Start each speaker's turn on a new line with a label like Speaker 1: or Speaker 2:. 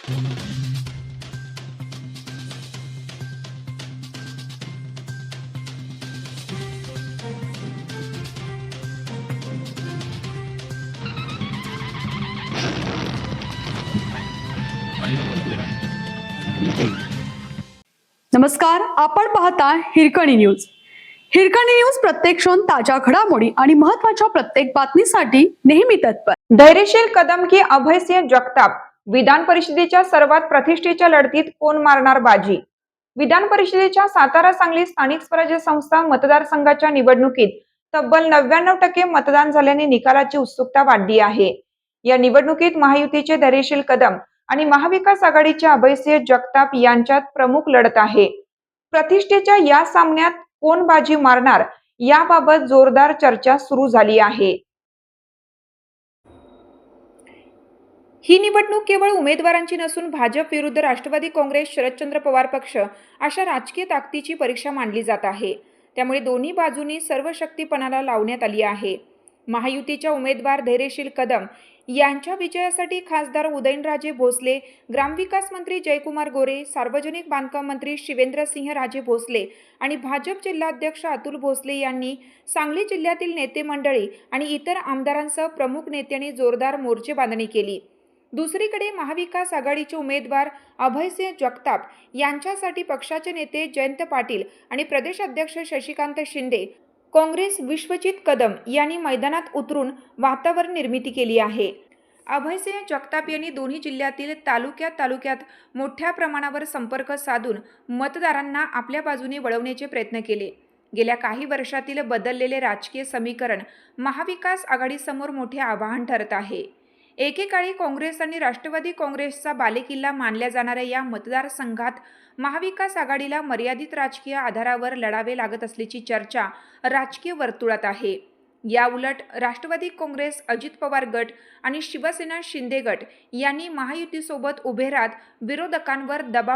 Speaker 1: नमस्कार, आपण पाहता हिरकणी न्यूज. हिरकणी न्यूज प्रत्येक क्षण ताज्या घडामोडी आणि महत्त्वाच्या प्रत्येक बातमीसाठी नेहमी तत्पर.
Speaker 2: धैर्यशील कदम की अभयसिंह जगताप. विधान परिषदेच्या सर्वात प्रतिष्ठेच्या लढतीत कोण मारणार बाजी? विधान परिषदेच्या सातारा सांगली स्थानिक स्वराज्य संस्था मतदारसंघाच्या निवडणुकीत तब्बल 99% मतदान झाल्याने निकालाची उत्सुकता वाढली आहे. या निवडणुकीत महायुतीचे धैर्यशील कदम आणि महाविकास आघाडीचे अभयसिंह जगताप यांच्यात प्रमुख लढत आहे. प्रतिष्ठेच्या या सामन्यात कोण बाजी मारणार याबाबत जोरदार चर्चा सुरू झाली आहे. ही निवडणूक केवळ उमेदवारांची नसून भाजप विरुद्ध राष्ट्रवादी काँग्रेस, शरदचंद्र पवार पक्ष अशा राजकीय ताकदीची परीक्षा मानली जात आहे. त्यामुळे दोन्ही बाजूंनी सर्व शक्ती पणाला लावण्यात आली आहे. महायुतीच्या उमेदवार धैर्यशील कदम यांच्या विजयासाठी खासदार उदयनराजे भोसले, ग्रामविकास मंत्री जयकुमार गोरे, सार्वजनिक बांधकाम मंत्री शिवेंद्रसिंह राजे भोसले आणि भाजप जिल्हाध्यक्ष अतुल भोसले यांनी सांगली जिल्ह्यातील नेते मंडळी आणि इतर आमदारांसह प्रमुख नेत्यांनी जोरदार मोर्चे बांधणी केली. दुसरीकडे महाविकास आघाडीचे उमेदवार अभयसिंह जगताप यांच्यासाठी पक्षाचे नेते जयंत पाटील आणि प्रदेशाध्यक्ष शशिकांत शिंदे, काँग्रेस विश्वजित कदम यांनी मैदानात उतरून वातावरण निर्मिती केली आहे. अभयसिंह जगताप यांनी दोन्ही जिल्ह्यातील तालुक्यात मोठ्या प्रमाणावर संपर्क साधून मतदारांना आपल्या बाजूने वळवण्याचे प्रयत्न केले. गेल्या काही वर्षातील बदललेले राजकीय समीकरण महाविकास आघाडीसमोर मोठे आव्हान ठरत आहे. एकेकाळी काँग्रेस आणि राष्ट्रवादी काँग्रेसचा बालेकिल्ला मानल्या जाणाऱ्या या मतदारसंघात महाविकास आघाडीला मर्यादित राजकीय आधारावर लढावे लागत असल्याची चर्चा राजकीय वर्तुळात आहे. याउलट राष्ट्रवादी काँग्रेस, अजित पवार गट आणि शिवसेना शिंदे गट यांनी महायुतीसोबत उभे राहत विरोधकांवर दबाव